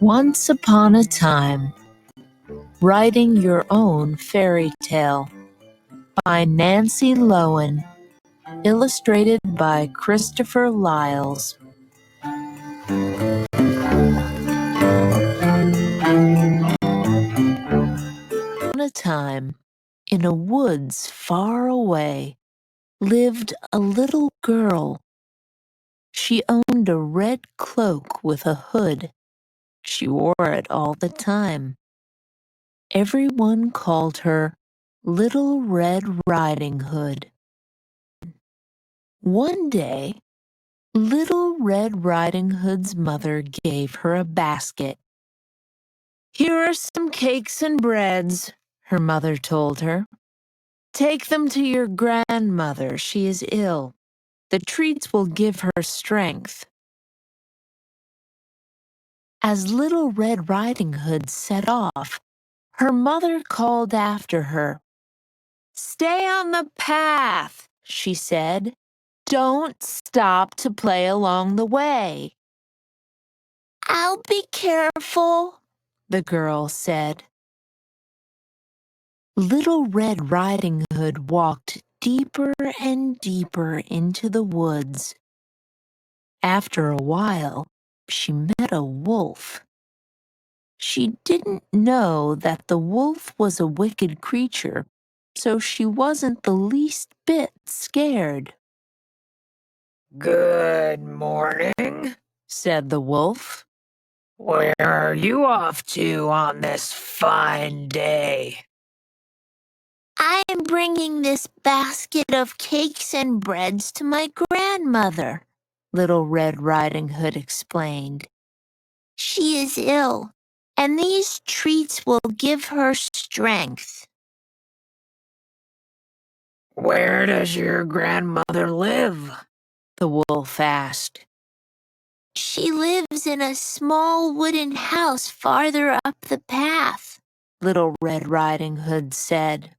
Once upon a time, writing your own fairy tale by Nancy Lowen, illustrated by Christopher Lyles. Once upon a time, in a woods far away, lived a little girl. She owned a red cloak with a hood. She wore it all the time. Everyone called her Little Red Riding Hood. One day, Little Red Riding Hood's mother gave her a basket. "Here are some cakes and breads," her mother told her. "Take them to your grandmother. She is ill. The treats will give her strength." As Little Red Riding Hood set off, her mother called after her. "Stay on the path," she said. "Don't stop to play along the way." "I'll be careful," the girl said. Little Red Riding Hood walked deeper and deeper into the woods. After a while, she met a wolf. She didn't know that the wolf was a wicked creature, so she wasn't the least bit scared. "Good morning," said the wolf. "Where are you off to on this fine day?" "I'm bringing this basket of cakes and breads to my grandmother," Little Red Riding Hood explained. "She is ill, and these treats will give her strength." "Where does your grandmother live?" the wolf asked. "She lives in a small wooden house farther up the path," Little Red Riding Hood said.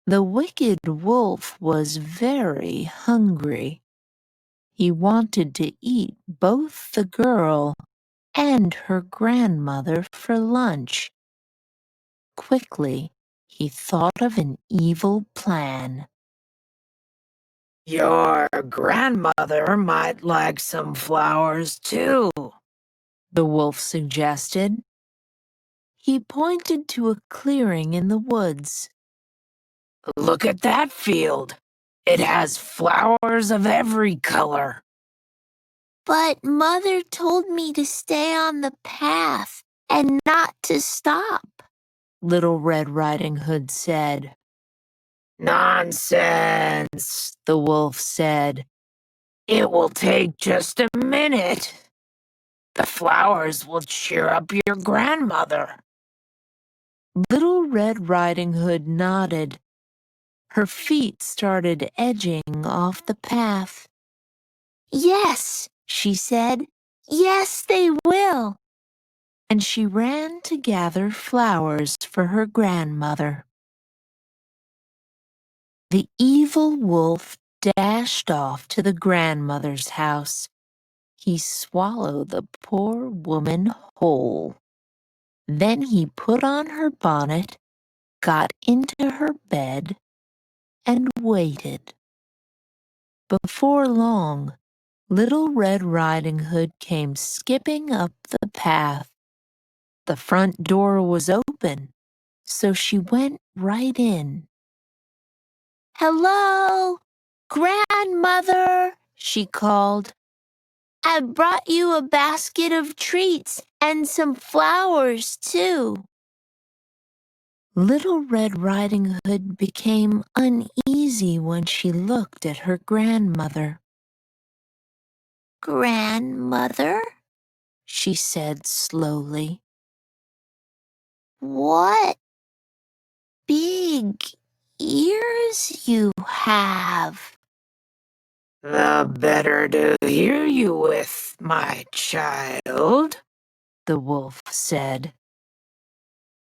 The wicked wolf was very hungry. He wanted to eat both the girl and her grandmother for lunch. Quickly, he thought of an evil plan. "Your grandmother might like some flowers too," the wolf suggested. He pointed to a clearing in the woods. "Look at that field. It has flowers of every color." "But Mother told me to stay on the path and not to stop," Little Red Riding Hood said. "Nonsense," the wolf said. "It will take just a minute. The flowers will cheer up your grandmother." Little Red Riding Hood nodded. Her feet started edging off the path. "Yes," she said. "Yes, they will." And she ran to gather flowers for her grandmother. The evil wolf dashed off to the grandmother's house. He swallowed the poor woman whole. Then he put on her bonnet, got into her bed, and waited. Before long, Little Red Riding Hood came skipping up the path. The front door was open, so she went right in. "Hello, Grandmother," she called. "I brought you a basket of treats and some flowers, too." Little Red Riding Hood became uneasy when she looked at her grandmother. "Grandmother," she said slowly. "What big ears you have." "The better to hear you with, my child," the wolf said.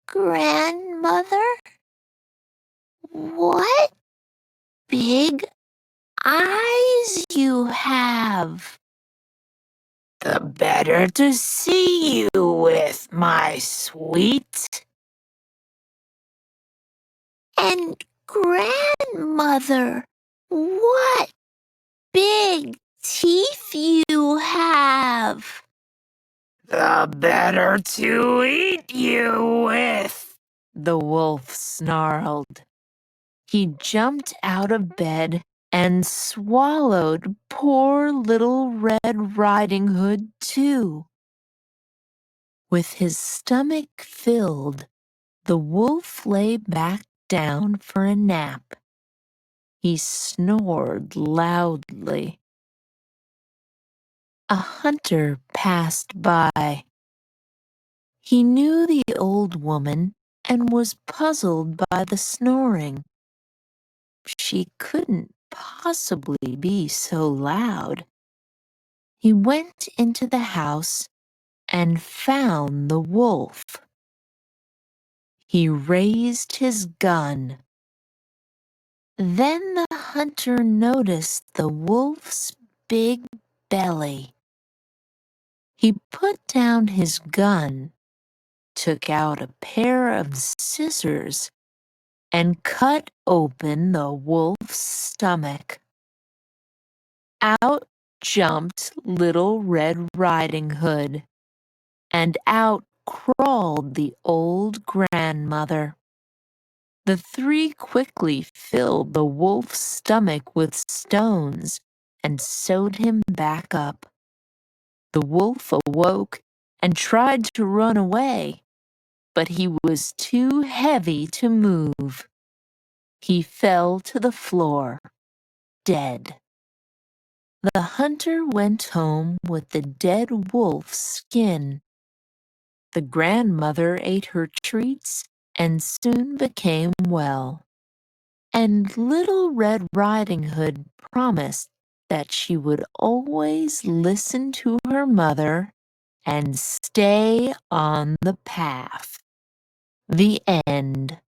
"Grandmother, what big eyes you have." The better to see you with, my sweet. And grandmother, what big teeth you have! The better to eat you with, the wolf snarled. He jumped out of bed and swallowed poor little Red Riding Hood, too. With his stomach filled, the wolf lay back down for a nap. He snored loudly. A hunter passed by. He knew the old woman and was puzzled by the snoring. She couldn't possibly be so loud. He went into the house and found the wolf. He raised his gun. Then the hunter noticed the wolf's big belly. He put down his gun, took out a pair of scissors, and cut open the wolf's stomach. Out jumped Little Red Riding Hood, and out crawled the old grandmother. The three quickly filled the wolf's stomach with stones and sewed him back up. The wolf awoke and tried to run away, but he was too heavy to move. He fell to the floor, dead. The hunter went home with the dead wolf's skin. The grandmother ate her treats and soon became well. And Little Red Riding Hood promised that she would always listen to her mother and stay on the path. The end.